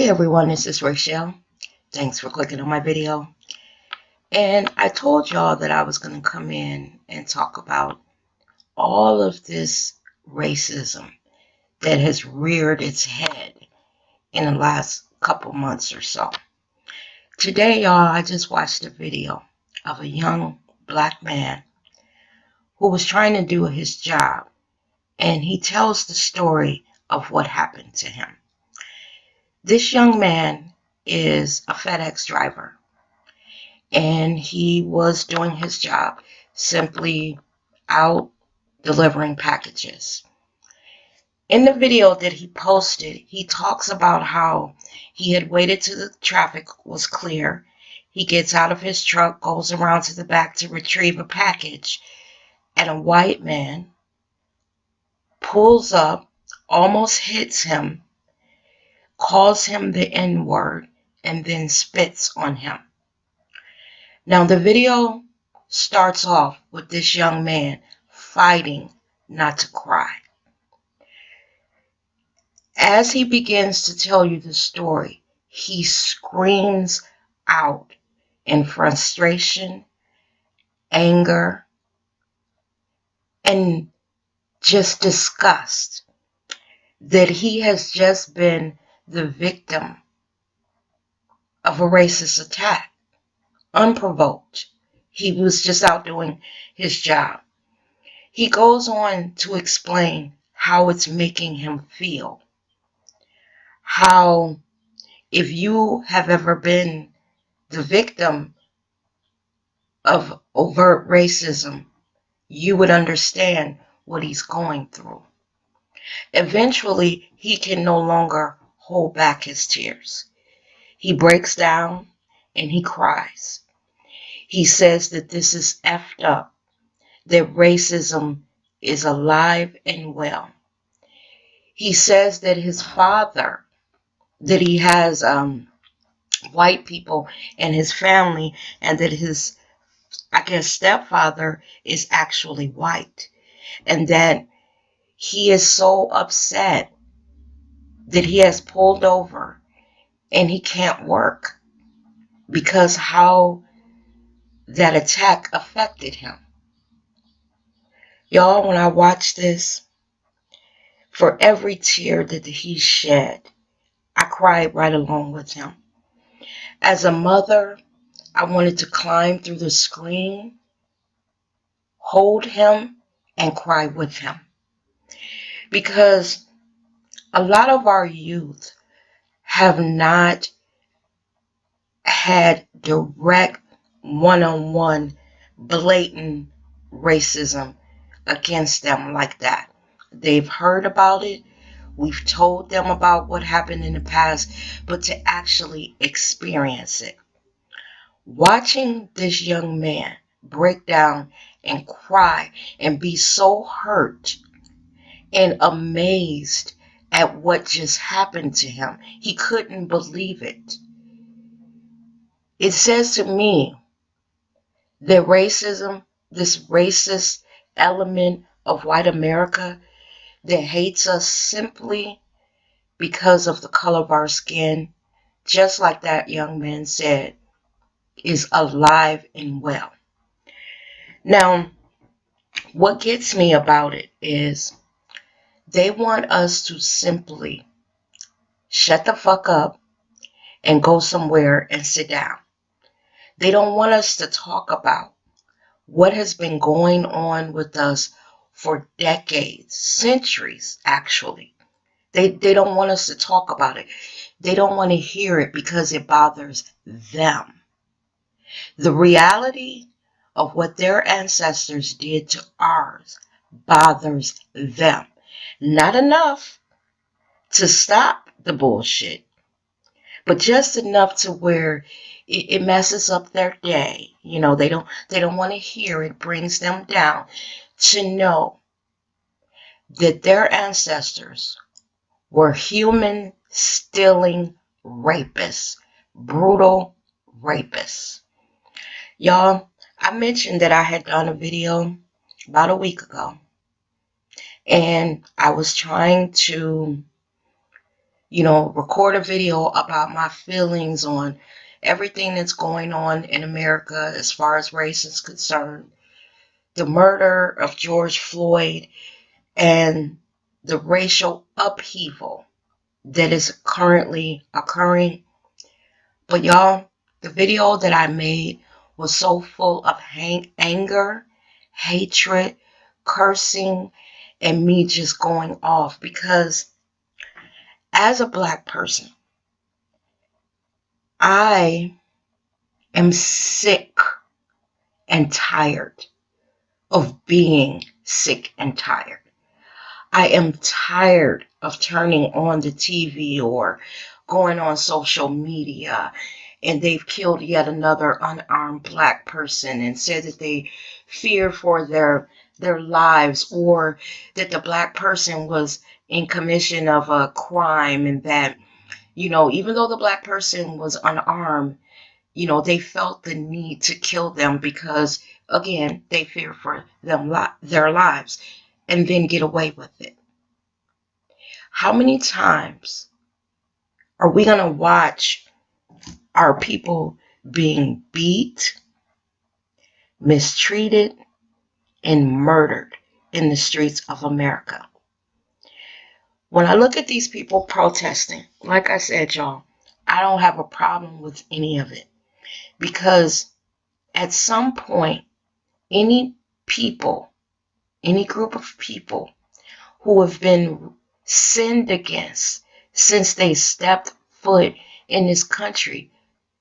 Hey everyone, this is Rachel. Thanks for clicking on my video. And I told y'all that I was going to come in and talk about all of this racism that has reared its head in the last couple months or so. Today, y'all, I just watched a video of a young black man who was trying to do his job, and he tells the story of what happened to him. This young man is a FedEx driver, and he was doing his job, simply out delivering packages. In the video that he posted, he talks about how he had waited till the traffic was clear. He gets out of his truck, goes around to the back to retrieve a package, and a white man pulls up, almost hits him, calls him the N-word, and then spits on him. Now, the video starts off with this young man fighting not to cry. As he begins to tell you the story, he screams out in frustration, anger, and just disgust that he has just been the victim of a racist attack, unprovoked. He was just out doing his job. He goes on to explain how it's making him feel. How, if you have ever been the victim of overt racism, you would understand what he's going through. Eventually, he can no longer hold back his tears. He breaks down and he cries. He says that this is effed up, that racism is alive and well. He says that his father, that he has white people in his family, and that his, I guess, stepfather is actually white, and that he is so upset that he has pulled over and he can't work because how that attack affected him. Y'all, when I watch this, for every tear that he shed, I cried right along with him. As a mother, I wanted to climb through the screen, hold him, and cry with him. Because a lot of our youth have not had direct one-on-one blatant racism against them like that. They've heard about it. We've told them about what happened in the past, but to actually experience it. Watching this young man break down and cry and be so hurt and amazed at what just happened to him, he couldn't believe it. It says to me that racism, this racist element of white America that hates us simply because of the color of our skin, just like that young man said, is alive and well. Now, what gets me about it is they want us to simply shut the fuck up and go somewhere and sit down. They don't want us to talk about what has been going on with us for decades, centuries, actually. They don't want us to talk about it. They don't want to hear it because it bothers them. The reality of what their ancestors did to ours bothers them. Not enough to stop the bullshit, but just enough to where it messes up their day. You know, they don't want to hear it, brings them down to know that their ancestors were human stealing rapists, brutal rapists. Y'all, I mentioned that I had done a video about a week ago, and I was trying to record a video about my feelings on everything that's going on in America as far as race is concerned, the murder of George Floyd, and the racial upheaval that is currently occurring. But y'all, the video that I made was so full of anger, hatred, cursing, and me just going off because as a Black person, I am sick and tired of being sick and tired. I am tired of turning on the TV or going on social media and they've killed yet another unarmed Black person and said that they fear for their lives, or that the Black person was in commission of a crime, and that, even though the Black person was unarmed, they felt the need to kill them because, again, they fear for their lives, and then get away with it. How many times are we going to watch our people being beat, mistreated, and murdered in the streets of America? When I look at these people protesting, like I said, y'all, I don't have a problem with any of it, because at some point, any people, any group of people who have been sinned against since they stepped foot in this country,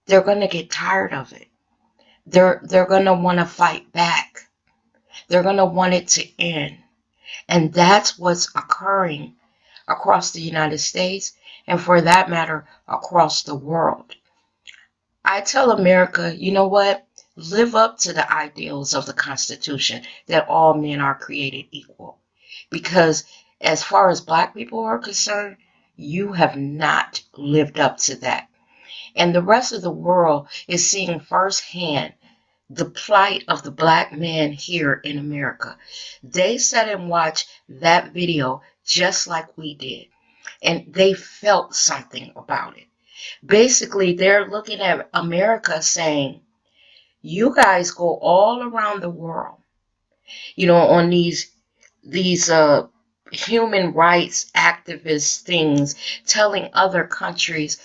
they're going to get tired of it. They're going to want to fight back. They're going to want it to end. And that's what's occurring across the United States, and for that matter, across the world. I tell America, you know what? Live up to the ideals of the Constitution, that all men are created equal. Because as far as Black people are concerned, you have not lived up to that. And the rest of the world is seeing firsthand the plight of the Black man here in America. They sat and watched that video just like we did, and they felt something about it. Basically, they're looking at America saying, you guys go all around the world, on these human rights activist things, telling other countries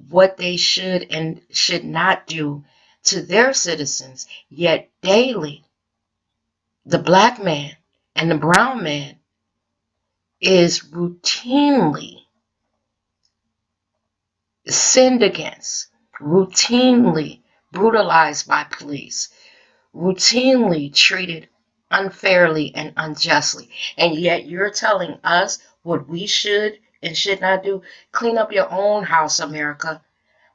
what they should and should not do to their citizens. Yet daily, the Black man and the brown man is routinely sinned against, routinely brutalized by police, routinely treated unfairly and unjustly. And yet you're telling us what we should and should not do? Clean up your own house, America,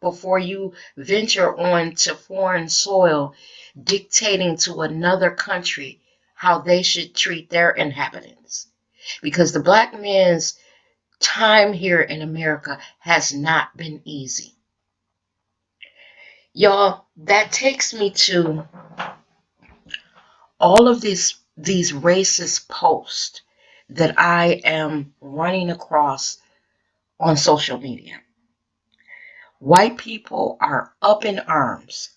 before you venture on to foreign soil, dictating to another country how they should treat their inhabitants. Because the Black man's time here in America has not been easy. Y'all, that takes me to all of these racist posts that I am running across on social media. White people are up in arms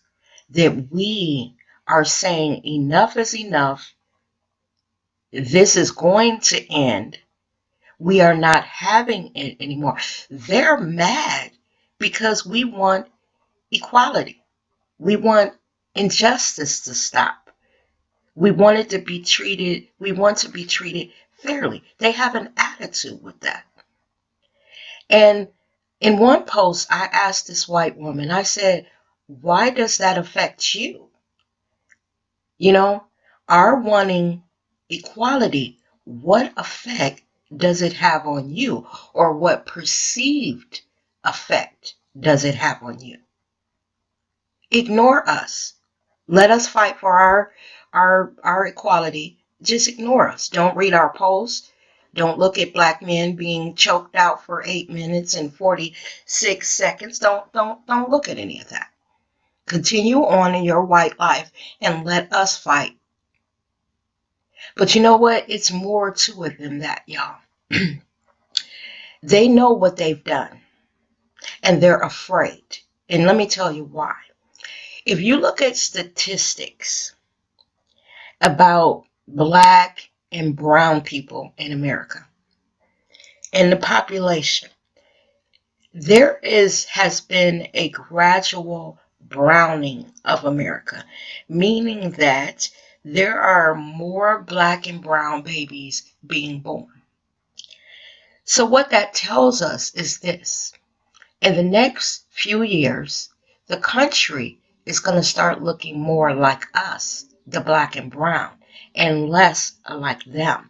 that we are saying enough is enough. This is going to end. We are not having it anymore. They're mad because we want equality. We want injustice to stop. We want to be treated fairly. They have an attitude with that. And in one post, I asked this white woman, I said, why does that affect you? Our wanting equality, what effect does it have on you? Or what perceived effect does it have on you? Ignore us. Let us fight for our equality. Just ignore us. Don't read our posts. Don't look at Black men being choked out for 8 minutes and 46 seconds. Don't look at any of that. Continue on in your white life and let us fight. But you know what? It's more to it than that, y'all. They know what they've done and they're afraid. And let me tell you why. If you look at statistics about black and brown people in America and the population, there has been a gradual browning of America, meaning that there are more black and brown babies being born. So what that tells us is this. In the next few years, the country is going to start looking more like us, the black and brown, and less like them.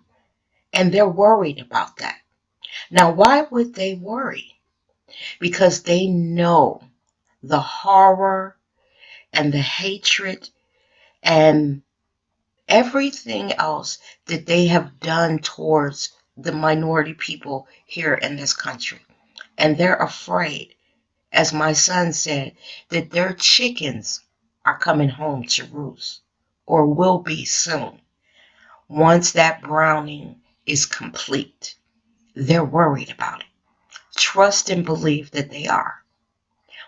And they're worried about that. Now, why would they worry? Because they know the horror and the hatred and everything else that they have done towards the minority people here in this country. And they're afraid, as my son said, that their chickens are coming home to roost or will be soon. Once that browning is complete, they're worried about it. Trust and believe that they are.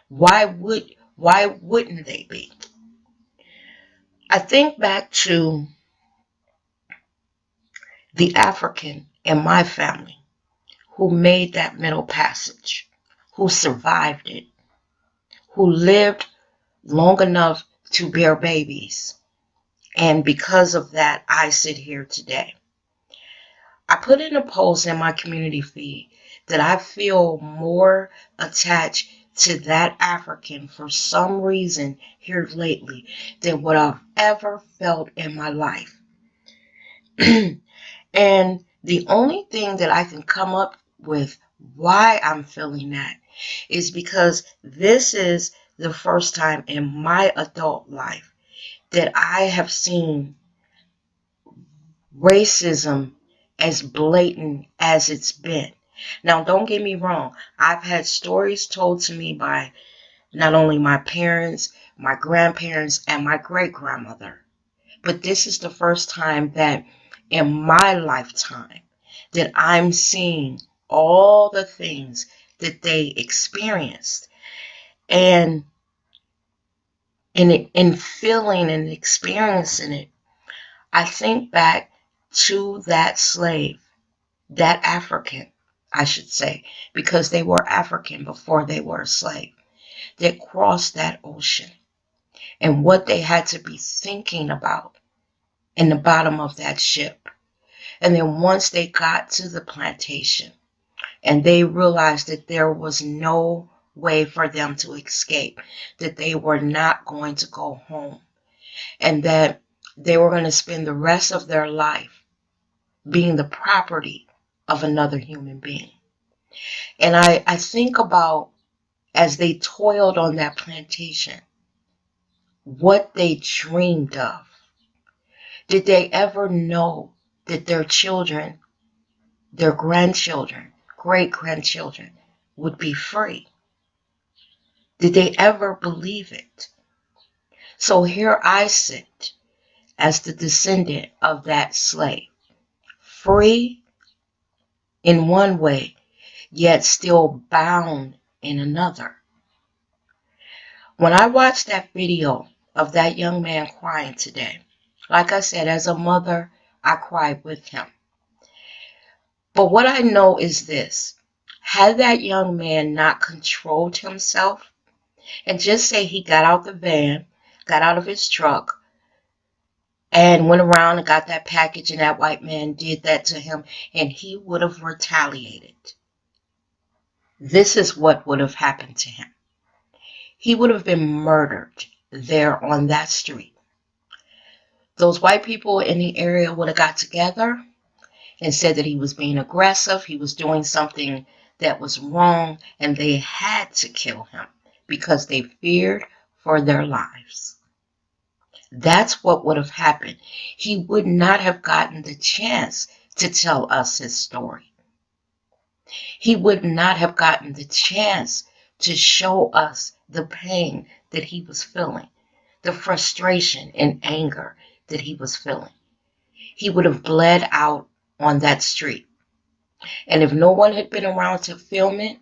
Why wouldn't they be? I think back to the African in my family who made that Middle Passage, who survived it, who lived long enough to bear babies. And because of that, I sit here today. I put in a post in my community feed that I feel more attached to that African for some reason here lately than what I've ever felt in my life. And the only thing that I can come up with why I'm feeling that is because this is the first time in my adult life that I have seen racism as blatant as it's been. Now, don't get me wrong. I've had stories told to me by not only my parents, my grandparents, and my great grandmother. But this is the first time that in my lifetime that I'm seeing all the things that they experienced. And in feeling and experiencing it, I think back to that slave, that African, I should say, because they were African before they were a slave, that crossed that ocean and what they had to be thinking about in the bottom of that ship. And then once they got to the plantation and they realized that there was no way for them to escape, that they were not going to go home, and that they were going to spend the rest of their life being the property of another human being. And I think about as they toiled on that plantation, what they dreamed of. Did they ever know that their children, their grandchildren, great grandchildren would be free? Did they ever believe it? So here I sit as the descendant of that slave, free in one way, yet still bound in another. When I watched that video of that young man crying today, like I said, as a mother, I cried with him. But what I know is this. Had that young man not controlled himself, and just say he got out the van, got out of his truck, and went around and got that package, and that white man did that to him, and he would have retaliated, this is what would have happened to him. He would have been murdered there on that street. Those white people in the area would have got together and said that he was being aggressive, he was doing something that was wrong, and they had to kill him because they feared for their lives. That's what would have happened. He would not have gotten the chance to tell us his story. He would not have gotten the chance to show us the pain that he was feeling, the frustration and anger that he was feeling. He would have bled out on that street. And if no one had been around to film it,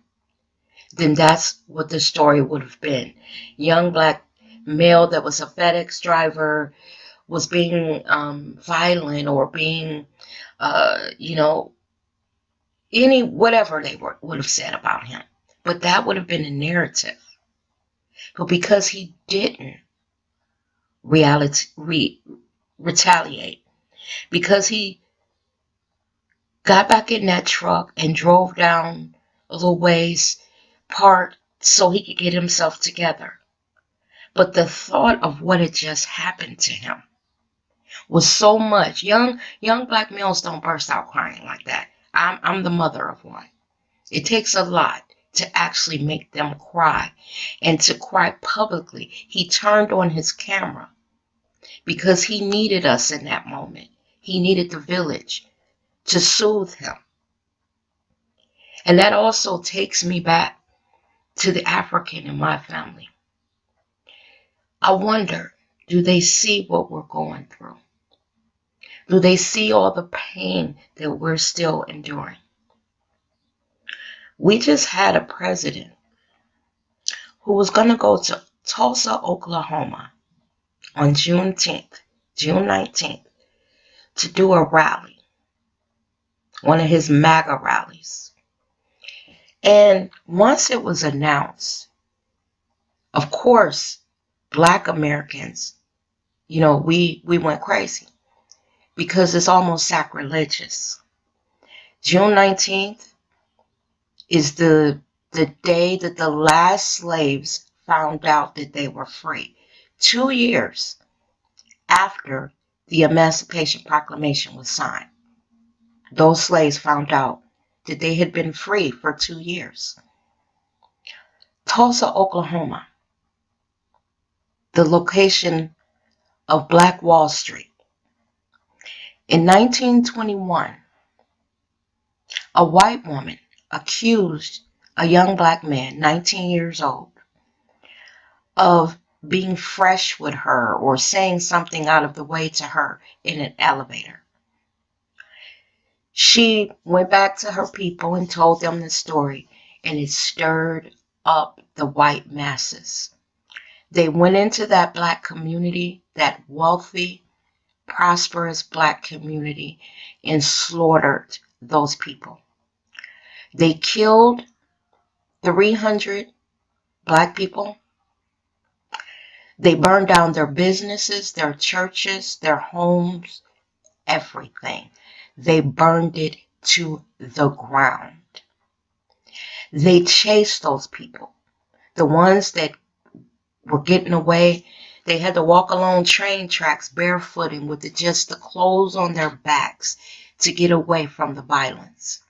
then that's what the story would have been. Young black male that was a FedEx driver was being violent or being, you know, any whatever they would have said about him. But that would have been a narrative. But because he didn't retaliate, because he got back in that truck and drove down a little ways, parked so he could get himself together. But the thought of what had just happened to him was so much. Young black males don't burst out crying like that. I'm the mother of one. It takes a lot to actually make them cry, and to cry publicly. He turned on his camera because he needed us in that moment. He needed the village to soothe him. And that also takes me back to the African in my family. I wonder, do they see what we're going through? Do they see all the pain that we're still enduring? We just had a president who was going to go to Tulsa, Oklahoma on June 19th, to do a rally, one of his MAGA rallies. And once it was announced, of course, Black Americans, we went crazy because it's almost sacrilegious. June 19th is the day that the last slaves found out that they were free. 2 years after the Emancipation Proclamation was signed, those slaves found out that they had been free for 2 years. Tulsa, Oklahoma, the location of Black Wall Street. In 1921, a white woman accused a young black man, 19 years old, of being fresh with her or saying something out of the way to her in an elevator. She went back to her people and told them the story, and it stirred up the white masses. They went into that black community, that wealthy, prosperous black community, and slaughtered those people. They killed 300 black people. They burned down their businesses, their churches, their homes, everything. They burned it to the ground. They chased those people. The ones that were getting away, they had to walk along train tracks barefoot and with just the clothes on their backs to get away from the violence.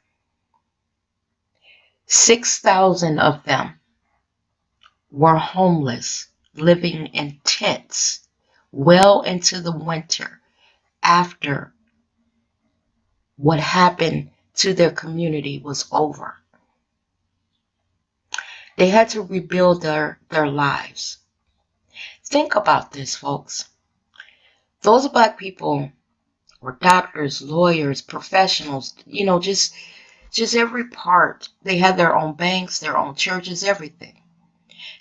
6,000 of them were homeless, living in tents well into the winter after what happened to their community was over. They had to rebuild their lives. Think about this, folks. Those black people were doctors, lawyers, professionals, just every part. They had their own banks, their own churches, everything.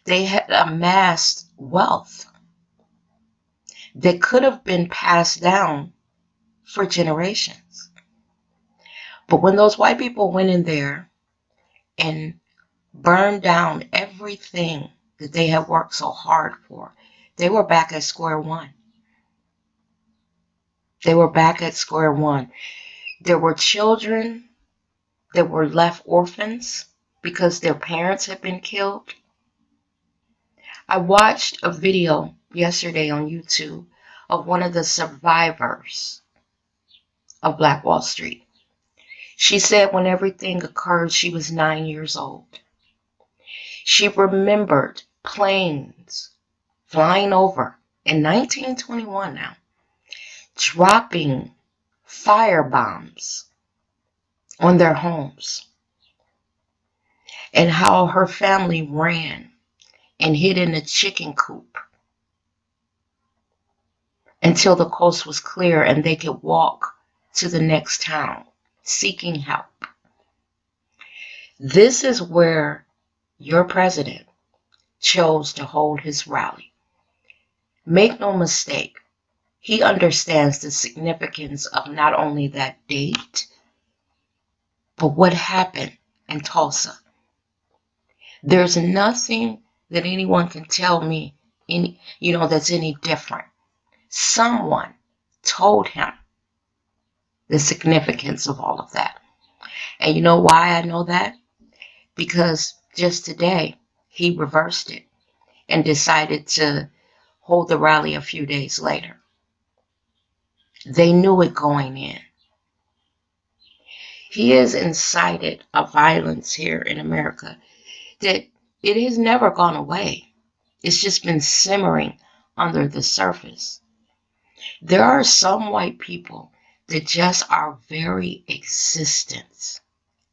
They had amassed wealth that could have been passed down for generations. But when those white people went in there and burned down everything that they had worked so hard for, they were back at square one. They were back at square one. There were children that were left orphans because their parents had been killed. I watched a video yesterday on YouTube of one of the survivors of Black Wall Street. She said when everything occurred, she was 9 years old. She remembered planes flying over in 1921 now, dropping fire bombs on their homes, and how her family ran and hid in a chicken coop until the coast was clear and they could walk to the next town seeking help. This is where your president chose to hold his rally. Make no mistake, he understands the significance of not only that date, but what happened in Tulsa. There's nothing that anyone can tell me that's any different. Someone told him the significance of all of that. And you know why I know that? Because just today he reversed it and decided to hold the rally a few days later. They knew it going in. He has incited a violence here in America that it has never gone away. It's just been simmering under the surface. There are some white people that just our very existence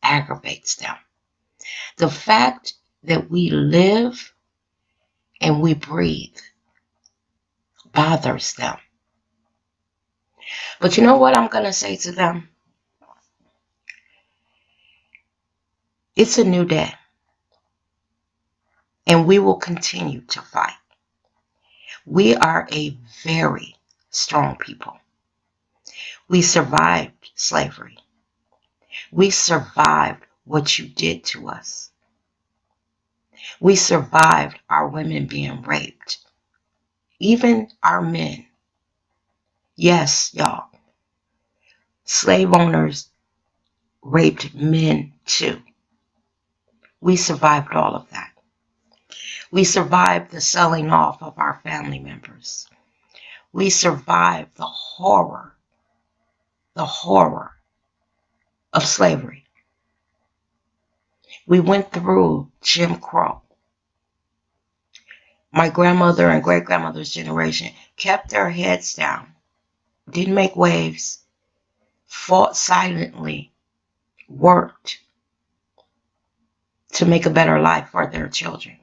aggravates them. The fact that we live and we breathe bothers them. But you know what I'm going to say to them? It's a new day, and we will continue to fight. We are a very strong people. We survived slavery. We survived what you did to us. We survived our women being raped. Even our men. Yes, y'all. Slave owners raped men too. We survived all of that. We survived the selling off of our family members. We survived the horror of slavery. We went through Jim Crow. My grandmother and great grandmother's generation kept their heads down, didn't make waves, fought silently, worked to make a better life for their children.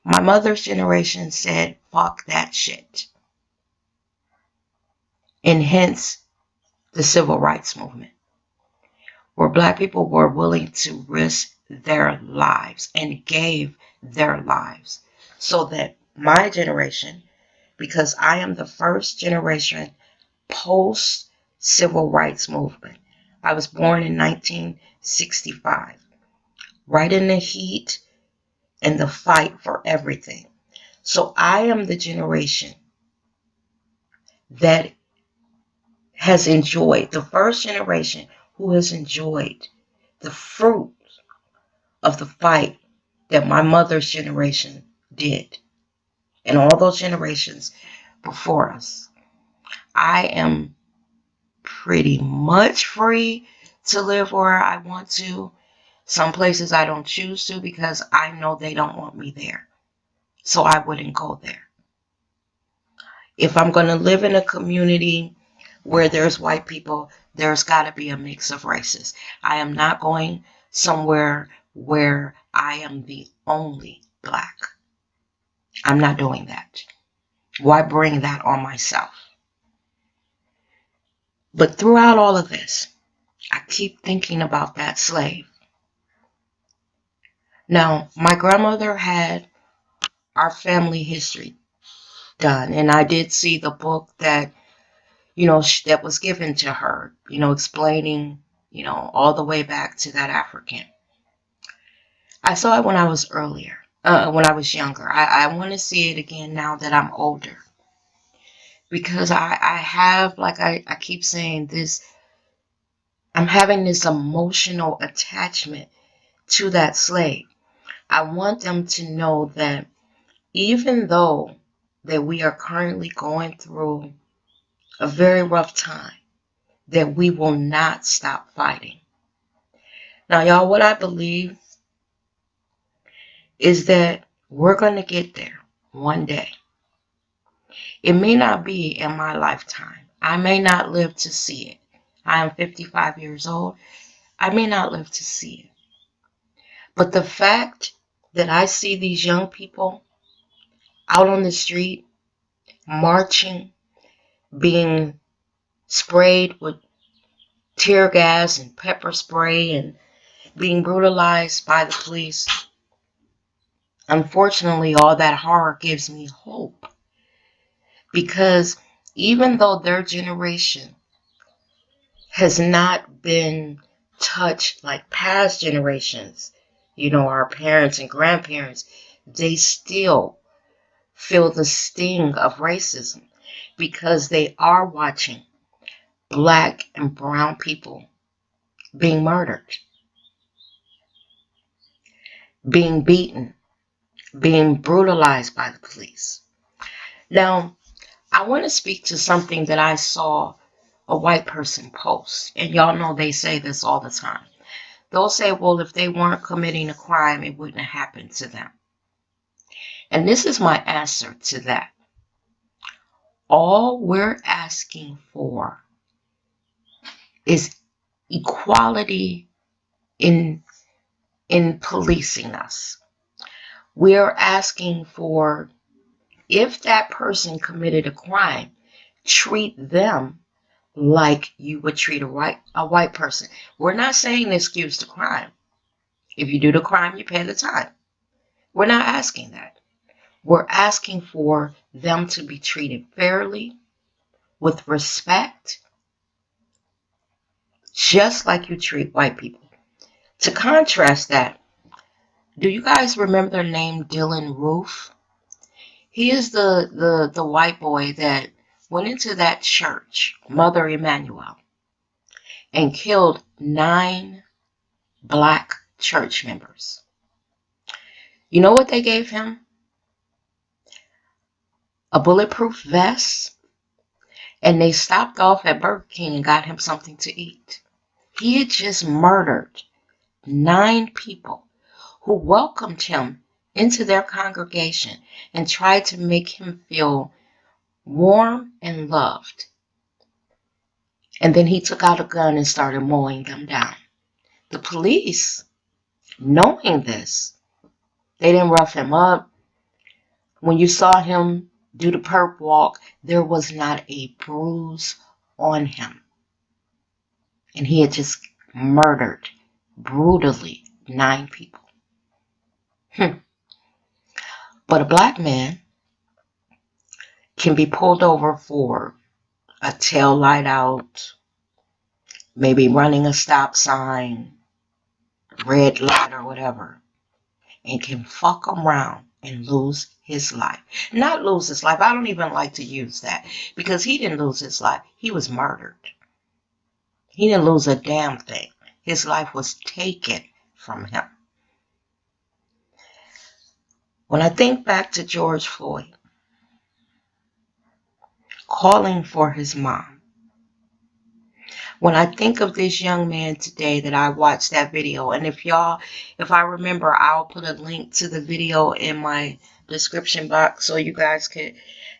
My mother's generation said, fuck that shit. And hence the civil rights movement, where Black people were willing to risk their lives and gave their lives so that my generation, because I am the first generation post civil rights movement. I was born in 1965, right in the heat and the fight for everything. So I am the generation that has enjoyed, the first generation who has enjoyed the fruit of the fight that my mother's generation did and all those generations before us. I am pretty much free to live where I want to. Some places I don't choose to because I know they don't want me there. So I wouldn't go there. If I'm going to live in a community where there's white people, there's got to be a mix of races. I am not going somewhere where I am the only Black. I'm not doing that. Why bring that on myself? But throughout all of this, I keep thinking about that slave. Now, my grandmother had our family history done, and I did see the book that, that was given to her, explaining, all the way back to that African. I saw it when I was when I was younger. I want to see it again now that I'm older. Because I have, like I keep saying this, I'm having this emotional attachment to that slave. I want them to know that even though that we are currently going through a very rough time, that we will not stop fighting. Now, y'all, what I believe is that we're going to get there one day. It may not be in my lifetime. I may not live to see it. I am 55 years old. I may not live to see it. But the fact that I see these young people out on the street, marching, being sprayed with tear gas and pepper spray and being brutalized by the police. Unfortunately, all that horror gives me hope, because even though their generation has not been touched like past generations, our parents and grandparents, they still feel the sting of racism because they are watching Black and brown people being murdered, being beaten, being brutalized by the police. Now, I want to speak to something that I saw a white person post, and y'all know they say this all the time. They'll say, well, if they weren't committing a crime, it wouldn't have happened to them. And this is my answer to that. All we're asking for is equality in policing us. We're asking for, if that person committed a crime, treat them like you would treat a white person. We're not saying excuse the crime. If you do the crime, you pay the time. We're not asking that. We're asking for them to be treated fairly, with respect, just like you treat white people. To contrast that, do you guys remember the name Dylan Roof? He is the white boy that went into that church, Mother Emanuel, and killed 9 Black church members. You know what they gave him? A bulletproof vest, and they stopped off at Burger King and got him something to eat. He had just murdered 9 people who welcomed him into their congregation and tried to make him feel warm and loved. And then he took out a gun and started mowing them down. The police, knowing this, they didn't rough him up. When you saw him do the perp walk, there was not a bruise on him. And he had just murdered brutally 9 people. But a Black man can be pulled over for a tail light out, maybe running a stop sign, red light or whatever, and can fuck around and lose his life. Not lose his life. I don't even like to use that, because he didn't lose his life. He was murdered. He didn't lose a damn thing. His life was taken from him. When I think back to George Floyd calling for his mom, when I think of this young man today that I watched that video, and if I remember, I'll put a link to the video in my description box so you guys could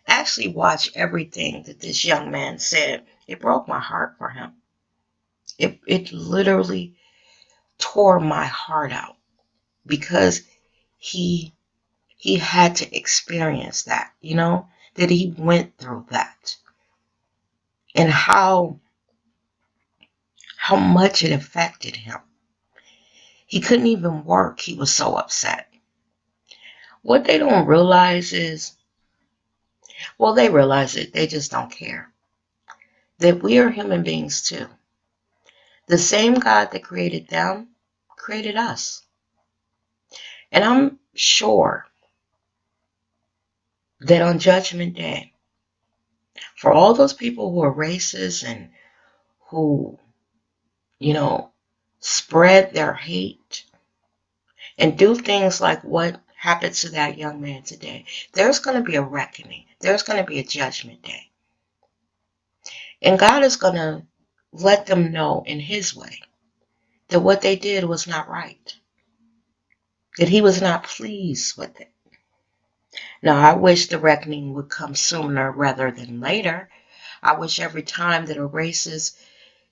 actually watch everything that this young man said. It broke my heart for him. It literally tore my heart out, because he had to experience that, that he went through that, and how much it affected him. He couldn't even work. He was so upset. What they don't realize is, well, they realize it, they just don't care, that we are human beings too. The same God that created them created us. And I'm sure that on Judgment Day, for all those people who are racist and who, spread their hate and do things like what happened to that young man today, there's going to be a reckoning. There's going to be a Judgment Day. And God is going to let them know in His way that what they did was not right, that He was not pleased with it. Now, I wish the reckoning would come sooner rather than later. I wish every time that a racist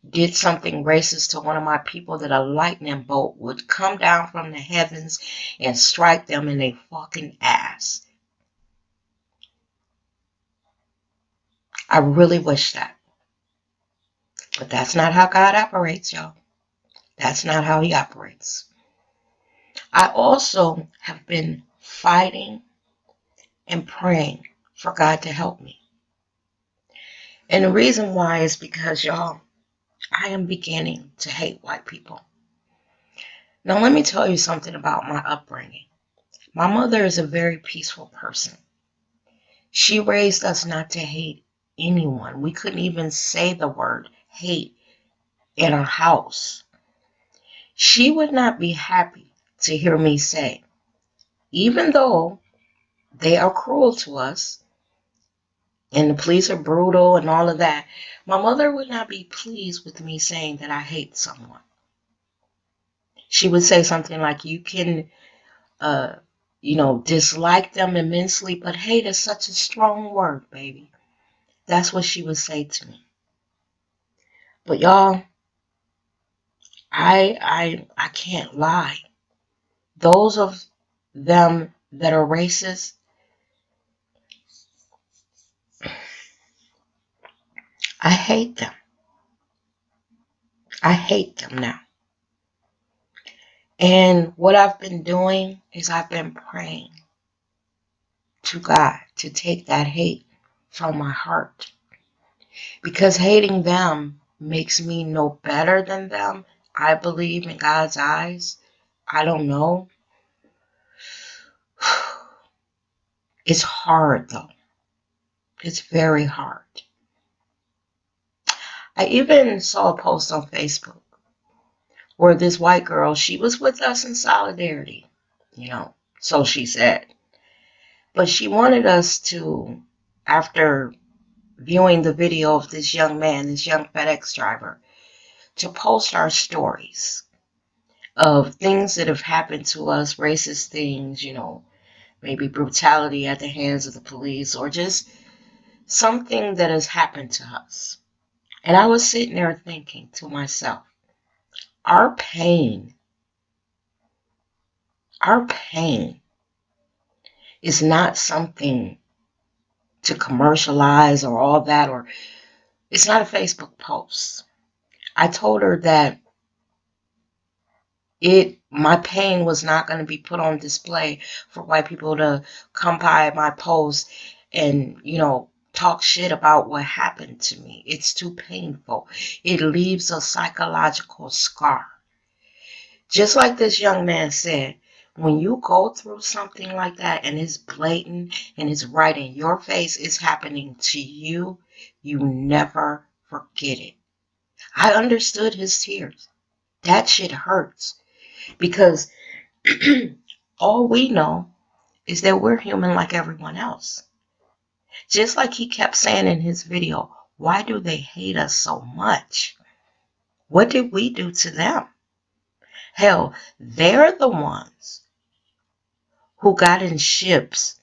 did something racist to one of my people, that a lightning bolt would come down from the heavens and strike them in their fucking ass. I really wish that. But that's not how God operates, y'all. That's not how he operates. I also have been fighting and praying for God to help me. And the reason why is because, y'all, I am beginning to hate white people. Now, let me tell you something about my upbringing. My mother is a very peaceful person. She raised us not to hate anyone. We couldn't even say the word hate in our house. She would not be happy to hear me say, even though they are cruel to us and the police are brutal and all of that, my mother would not be pleased with me saying that I hate someone. She would say something like, you can, dislike them immensely, but hate is such a strong word, baby. That's what she would say to me. But y'all, I can't lie. Those of them that are racist, I hate them. I hate them now. And what I've been doing is I've been praying to God to take that hate from my heart. Because hating them makes me no better than them. I believe in God's eyes. I don't know. It's hard though. It's very hard. I even saw a post on Facebook where this white girl, she was with us in solidarity, so she said. But she wanted us to, after viewing the video of this young man, this young FedEx driver, to post our stories of things that have happened to us, racist things, maybe brutality at the hands of the police, or just something that has happened to us. And I was sitting there thinking to myself, our pain is not something to commercialize or all that, or it's not a Facebook post. I told her that my pain was not going to be put on display for white people to come by my post and, talk shit about what happened to me. It's too painful. It leaves a psychological scar. Just like this young man said, when you go through something like that and it's blatant and it's right in your face, it's happening to you, you never forget it. I understood his tears. That shit hurts because all we know is that we're human like everyone else. Just like he kept saying in his video, why do they hate us so much? What did we do to them? Hell, they're the ones who got in ships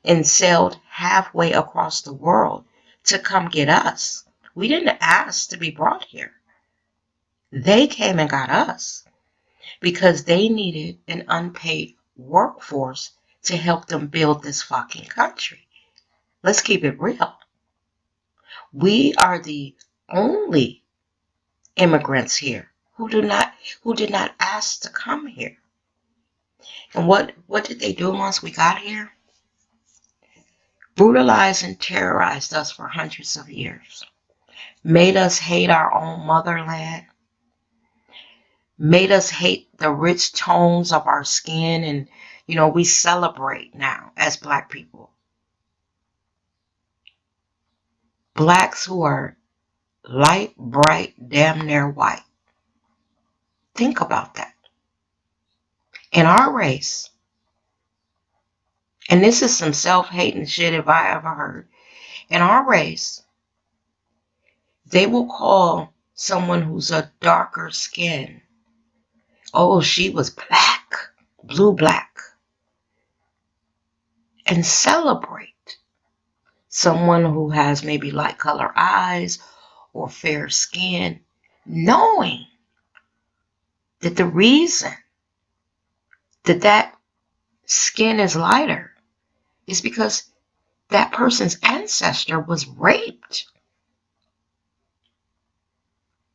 and sailed halfway across the world to come get us. We didn't ask to be brought here. They came and got us because they needed an unpaid workforce to help them build this fucking country. Let's keep it real. We are the only immigrants here who did not ask to come here. And what did they do once we got here? Brutalized and terrorized us for hundreds of years. Made us hate our own motherland. Made us hate the rich tones of our skin. And, we celebrate now as Black people. Blacks who are light, bright, damn near white. Think about that. In our race, and this is some self-hating shit if I ever heard. In our race, they will call someone who's a darker skin, oh, she was black, blue black, and celebrate someone who has maybe light color eyes or fair skin, knowing that the reason that skin is lighter is because that person's ancestor was raped.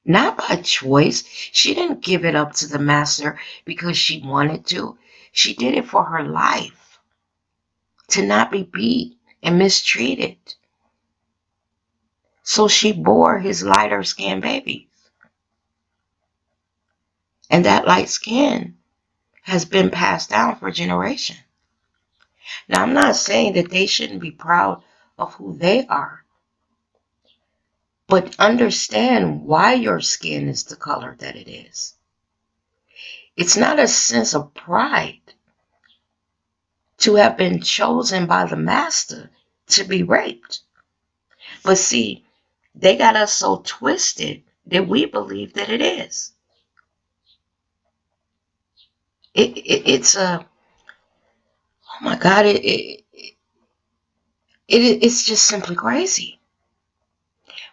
Not by choice. She didn't give it up to the master because she wanted to. She did it for her life, to not be beat and mistreated. So she bore his lighter skinned babies. And that light skin has been passed down for generations. Now, I'm not saying that they shouldn't be proud of who they are, but understand why your skin is the color that it is. It's not a sense of pride to have been chosen by the master to be raped. But see, they got us so twisted that we believe that it is. It's a, oh my God, it's just simply crazy.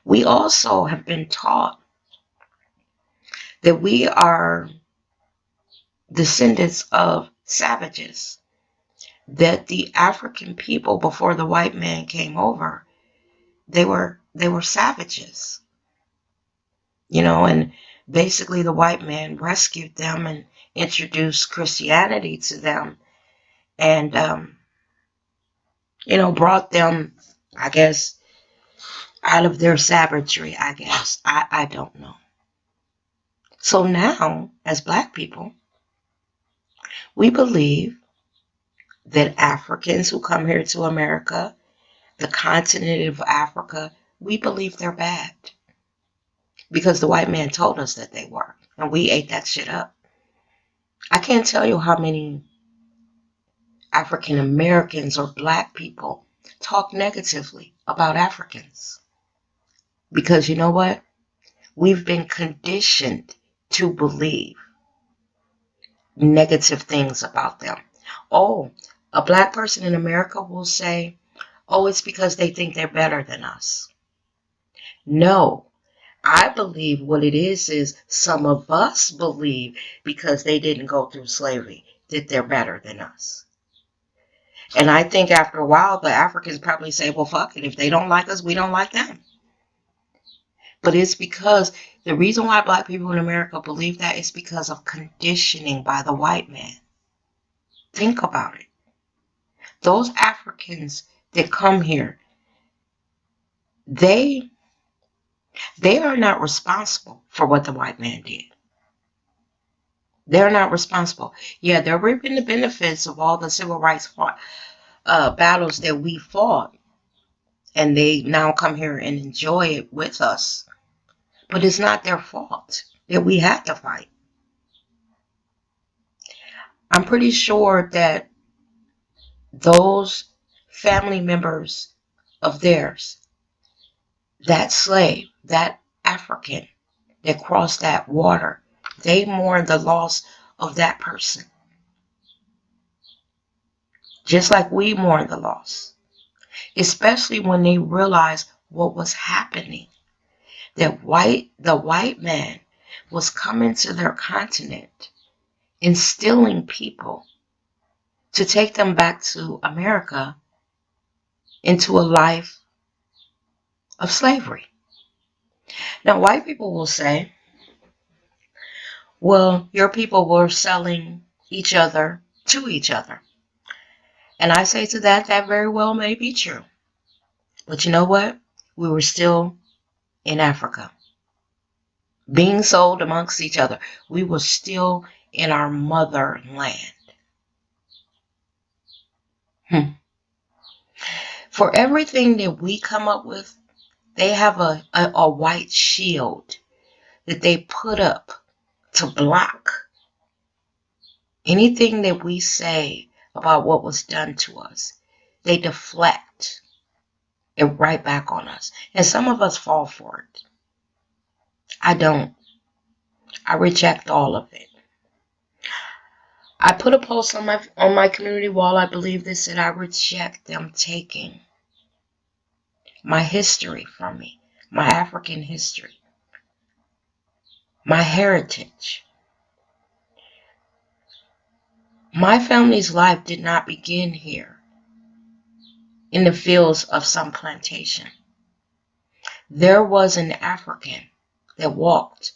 We also have been taught that we are descendants of savages, that the African people before the white man came over, they were savages, and basically the white man rescued them and introduced Christianity to them, and brought them, I guess, out of their savagery, I guess. I don't know. So now, as Black people, we believe that Africans who come here to America, the continent of Africa, we believe they're bad because the white man told us that they were, and we ate that shit up. I can't tell you how many African Americans or Black people talk negatively about Africans because you know what? We've been conditioned to believe negative things about them. Oh, a Black person in America will say, oh, it's because they think they're better than us. No, I believe what it is some of us believe because they didn't go through slavery that they're better than us. And I think after a while, the Africans probably say, well, fuck it. If they don't like us, we don't like them. But it's because the reason why Black people in America believe that is because of conditioning by the white man. Think about it. Those Africans that come here, they are not responsible for what the white man did. They're not responsible. Yeah, they're reaping the benefits of all the civil rights battles that we fought, and they now come here and enjoy it with us. But it's not their fault that we had to fight. I'm pretty sure that those family members of theirs, that slave, that African that crossed that water, they mourn the loss of that person. Just like we mourn the loss. Especially when they realize what was happening. That the white man was coming to their continent, instilling people to take them back to America into a life of slavery. Now, white people will say, well, your people were selling each other to each other. And I say to that very well may be true. But you know what? We were still in Africa, being sold amongst each other. We were still in our motherland. For everything that we come up with, they have a white shield that they put up to block anything that we say about what was done to us. They deflect it right back on us. And some of us fall for it. I don't. I reject all of it. I put a post on my community wall, I believe this, that I reject them taking my history from me, my African history, my heritage. My family's life did not begin here in the fields of some plantation. There was an African that walked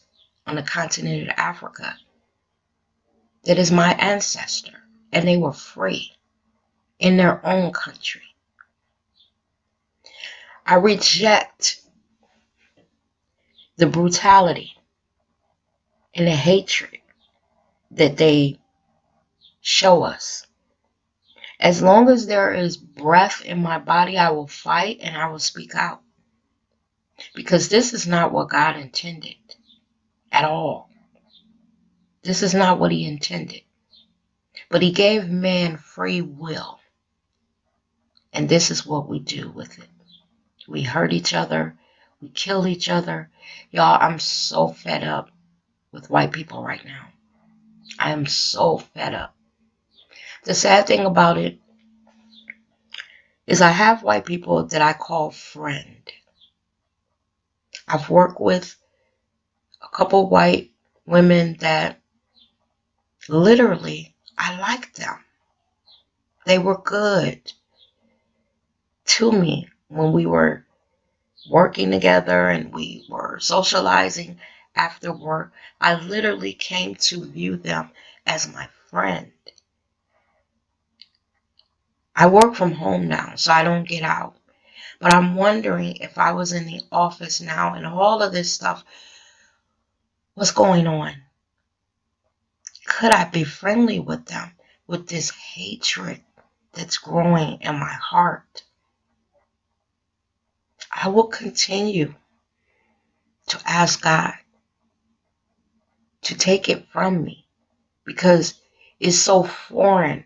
on the continent of Africa that is my ancestor, and they were free in their own country. I reject the brutality and the hatred that they show us. As long as there is breath in my body, I will fight and I will speak out. Because this is not what God intended at all. This is not what He intended. But He gave man free will. And this is what we do with it. We hurt each other. We kill each other. Y'all, I'm so fed up with white people right now. I am so fed up. The sad thing about it is I have white people that I call friend. I've worked with a couple white women that literally I liked them. They were good to me when we were working together and we were socializing after work. I literally came to view them as my friend. I work from home now, so I don't get out. But I'm wondering if I was in the office now and all of this stuff was going on, could I be friendly with them with this hatred that's growing in my heart? I will continue to ask God to take it from me because it's so foreign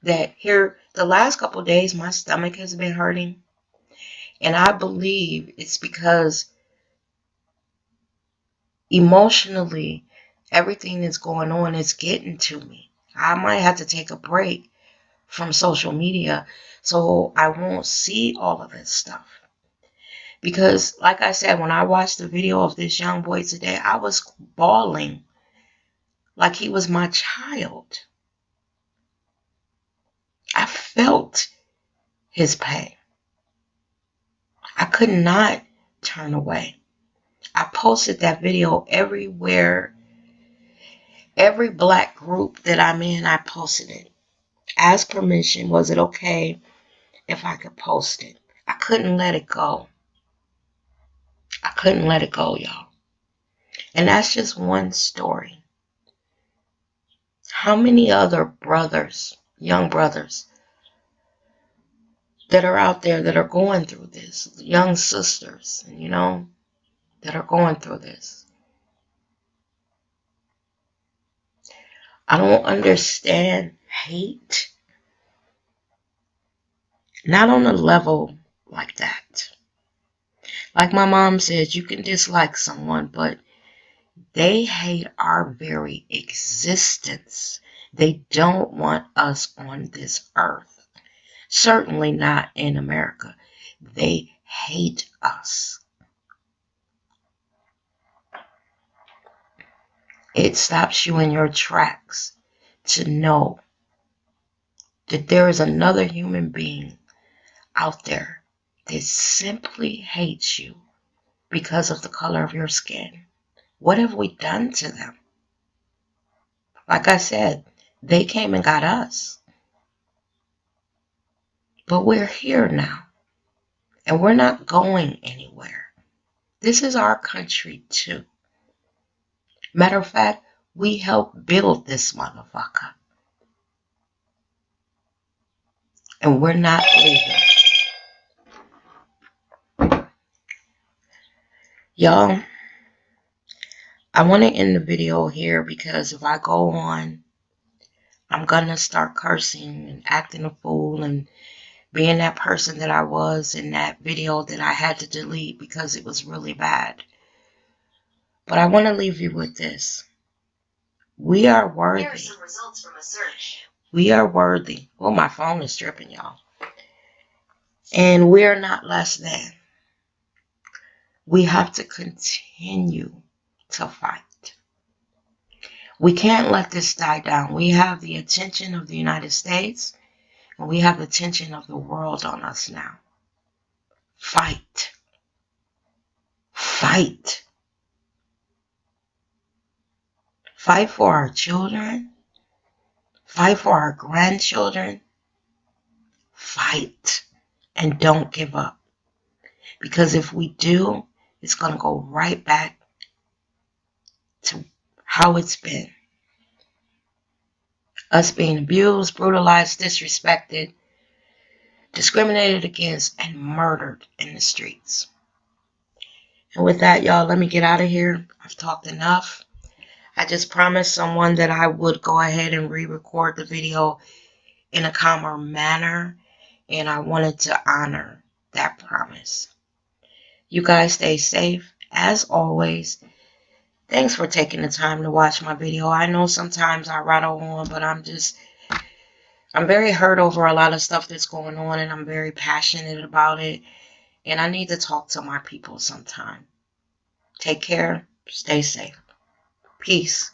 that here the last couple of days my stomach has been hurting, and I believe it's because emotionally everything that's going on is getting to me. I might have to take a break from social media so I won't see all of this stuff. Because like I said, when I watched the video of this young boy today, I was bawling like he was my child. I felt his pain. I could not turn away. I posted that video everywhere. Every black group that I'm in, I posted it. Asked permission, was it okay if I could post it? I couldn't let it go. I couldn't let it go, y'all. And that's just one story. How many other brothers, young brothers, that are out there that are going through this? Young sisters, that are going through this. I don't understand hate. Not on a level like that. Like my mom says, you can dislike someone, but they hate our very existence. They don't want us on this earth. Certainly not in America. They hate us. It stops you in your tracks to know that there is another human being out there that simply hates you because of the color of your skin. What have we done to them? Like I said, they came and got us. But we're here now. And we're not going anywhere. This is our country too. Matter of fact, we helped build this motherfucker. And we're not leaving. Y'all, I want to end the video here because if I go on, I'm going to start cursing and acting a fool and being that person that I was in that video that I had to delete because it was really bad. But I want to leave you with this. We are worthy. Here are some results from a search. We are worthy. Oh, my phone is tripping, y'all. And we are not less than. We have to continue to fight. We can't let this die down. We have the attention of the United States, and we have the attention of the world on us now. Fight. Fight. Fight for our children. Fight for our grandchildren. Fight and don't give up. Because if we do, it's going to go right back to how it's been. Us being abused, brutalized, disrespected, discriminated against, and murdered in the streets. And with that, y'all, let me get out of here. I've talked enough. I just promised someone that I would go ahead and re-record the video in a calmer manner, and I wanted to honor that promise. You guys stay safe. As always, thanks for taking the time to watch my video. I know sometimes I rattle on, but I'm very hurt over a lot of stuff that's going on, and I'm very passionate about it, and I need to talk to my people sometime. Take care. Stay safe. Peace.